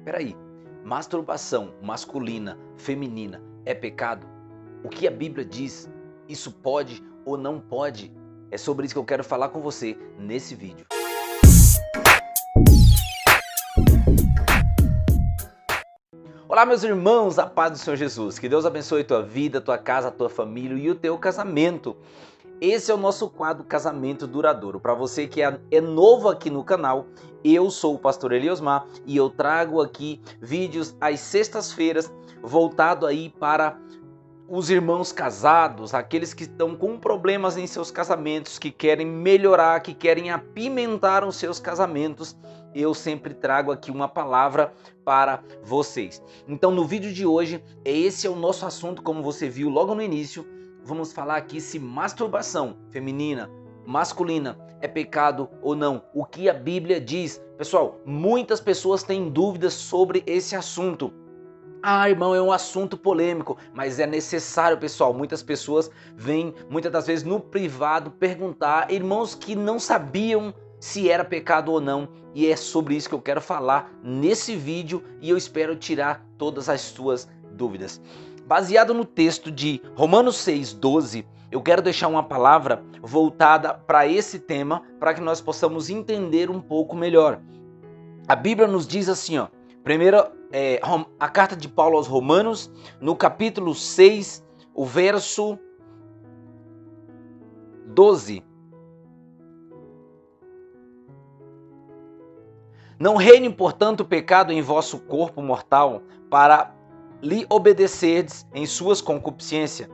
Peraí, masturbação masculina, feminina é pecado? O que a Bíblia diz? Isso pode ou não pode? É sobre isso que eu quero falar com você nesse vídeo. Olá, meus irmãos, a paz do Senhor Jesus. Que Deus abençoe tua vida, tua casa, tua família e o teu casamento. Esse é o nosso quadro Casamento Duradouro. Para você que é novo aqui no canal, eu sou o pastor Eliosmar e eu trago aqui vídeos às sextas-feiras voltado aí para os irmãos casados, aqueles que estão com problemas em seus casamentos, que querem melhorar, que querem apimentar os seus casamentos. Eu sempre trago aqui uma palavra para vocês. Então no vídeo de hoje, esse é o nosso assunto, como você viu logo no início. Vamos falar aqui se masturbação feminina, masculina é pecado ou não. O que a Bíblia diz. Pessoal, muitas pessoas têm dúvidas sobre esse assunto. Ah, irmão, é um assunto polêmico, mas é necessário, pessoal. Muitas pessoas vêm, muitas das vezes no privado, perguntar, irmãos que não sabiam se era pecado ou não. E é sobre isso que eu quero falar nesse vídeo e eu espero tirar todas as suas dúvidas. Baseado no texto de Romanos 6:12, eu quero deixar uma palavra voltada para esse tema, para que nós possamos entender um pouco melhor. A Bíblia nos diz assim, ó, a carta de Paulo aos Romanos, no capítulo 6, o verso 12. Não reine, portanto, o pecado em vosso corpo mortal, para lhe obedecerdes em suas concupiscências.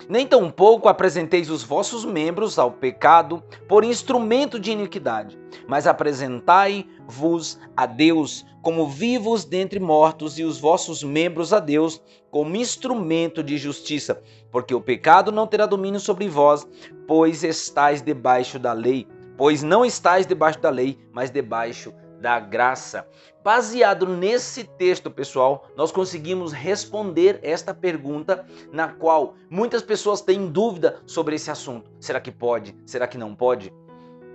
Nem tampouco apresenteis os vossos membros ao pecado por instrumento de iniquidade, mas apresentai-vos a Deus como vivos dentre mortos e os vossos membros a Deus como instrumento de justiça, porque o pecado não terá domínio sobre vós, pois estáis debaixo da lei, pois não estáis debaixo da lei, mas debaixo da graça. Baseado nesse texto, pessoal, nós conseguimos responder esta pergunta na qual muitas pessoas têm dúvida sobre esse assunto. Será que pode? Será que não pode?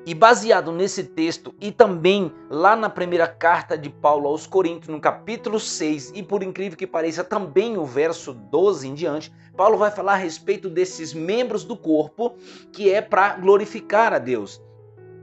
E baseado nesse texto e também lá na primeira carta de Paulo aos Coríntios, no capítulo 6, e por incrível que pareça também o verso 12 em diante, Paulo vai falar a respeito desses membros do corpo que é para glorificar a Deus,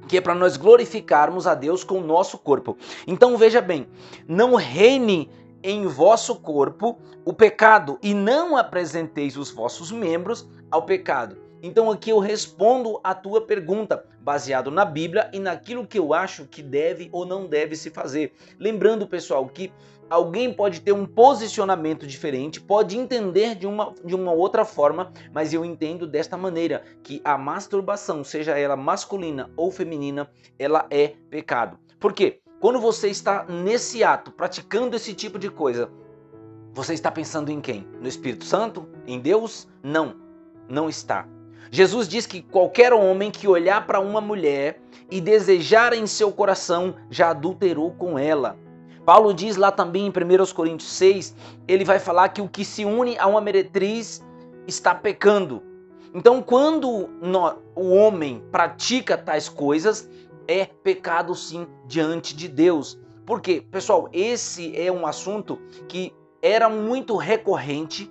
que é para nós glorificarmos a Deus com o nosso corpo. Então veja bem, não reine em vosso corpo o pecado e não apresenteis os vossos membros ao pecado. Então aqui eu respondo a tua pergunta, baseado na Bíblia e naquilo que eu acho que deve ou não deve se fazer. Lembrando, pessoal, que alguém pode ter um posicionamento diferente, pode entender de uma outra forma, mas eu entendo desta maneira, que a masturbação, seja ela masculina ou feminina, ela é pecado. Por quê? Quando você está nesse ato, praticando esse tipo de coisa, você está pensando em quem? No Espírito Santo? Em Deus? Não, não está. Jesus diz que qualquer homem que olhar para uma mulher e desejar em seu coração já adulterou com ela. Paulo diz lá também em 1 Coríntios 6, ele vai falar que o que se une a uma meretriz está pecando. Então quando o homem pratica tais coisas, é pecado sim diante de Deus. Por quê? Pessoal, esse é um assunto que era muito recorrente,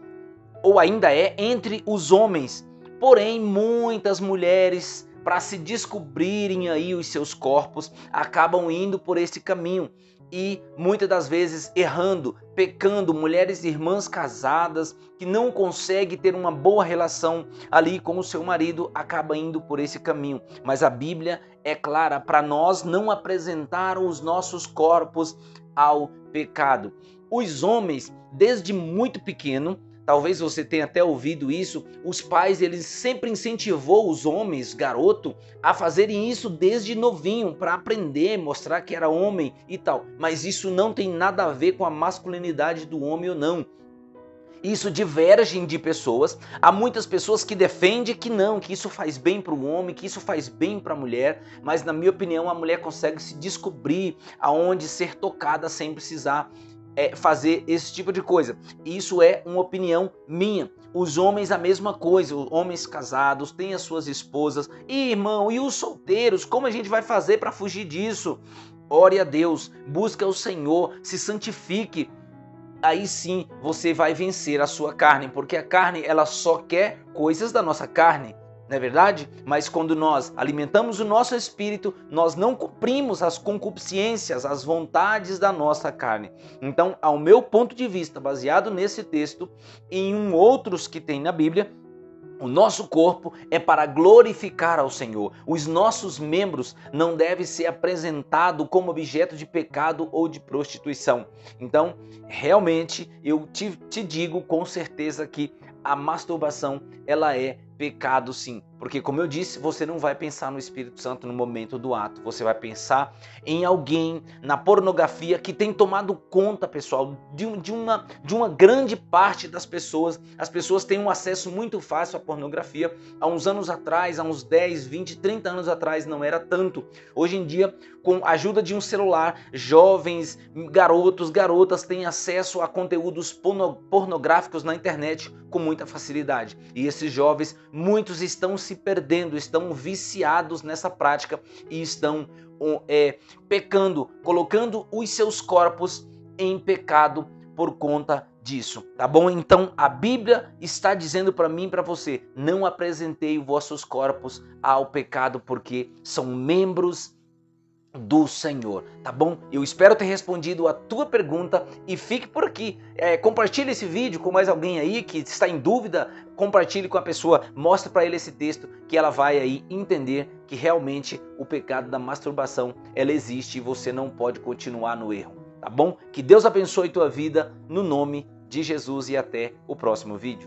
ou ainda é, entre os homens. Porém, muitas mulheres, para se descobrirem aí os seus corpos, acabam indo por esse caminho e muitas das vezes errando, pecando. Mulheres irmãs casadas que não conseguem ter uma boa relação ali com o seu marido, acaba indo por esse caminho. Mas a Bíblia é clara para nós não apresentar os nossos corpos ao pecado. Os homens, desde muito pequeno, talvez você tenha até ouvido isso, os pais eles sempre incentivou os homens, garoto, a fazerem isso desde novinho, para aprender, mostrar que era homem e tal. Mas isso não tem nada a ver com a masculinidade do homem ou não. Isso diverge de pessoas. Há muitas pessoas que defendem que não, que isso faz bem para o homem, que isso faz bem para a mulher, mas na minha opinião a mulher consegue se descobrir aonde ser tocada sem precisar fazer esse tipo de coisa. Isso é uma opinião minha. Os homens a mesma coisa, os homens casados têm as suas esposas. E irmão, e os solteiros, como a gente vai fazer para fugir disso? ore a Deus, busque ao Senhor, se santifique. Aí sim você vai vencer a sua carne, porque a carne ela só quer coisas da nossa carne, não é verdade? Mas quando nós alimentamos o nosso espírito, nós não cumprimos as concupiscências, as vontades da nossa carne. Então, ao meu ponto de vista, baseado nesse texto e em outros que tem na Bíblia, o nosso corpo é para glorificar ao Senhor. Os nossos membros não devem ser apresentados como objeto de pecado ou de prostituição. Então, realmente, eu te digo com certeza que a masturbação, ela é pecado sim. Porque, como eu disse, você não vai pensar no Espírito Santo no momento do ato. Você vai pensar em alguém, na pornografia, que tem tomado conta, pessoal, de uma grande parte das pessoas. As pessoas têm um acesso muito fácil à pornografia. Há uns anos atrás, há uns 10, 20, 30 anos atrás, não era tanto. Hoje em dia, com a ajuda de um celular, jovens, garotos, garotas têm acesso a conteúdos pornográficos na internet com muita facilidade. E esses jovens, muitos estão se perdendo, estão viciados nessa prática e estão pecando, colocando os seus corpos em pecado por conta disso, tá bom? Então a Bíblia está dizendo para mim e para você: não apresentei os vossos corpos ao pecado, porque são membros do Senhor, tá bom? Eu espero ter respondido a tua pergunta e fique por aqui. Compartilhe esse vídeo com mais alguém aí que está em dúvida, compartilhe com a pessoa, mostre para ele esse texto que ela vai aí entender que realmente o pecado da masturbação, ela existe e você não pode continuar no erro, tá bom? Que Deus abençoe tua vida no nome de Jesus e até o próximo vídeo.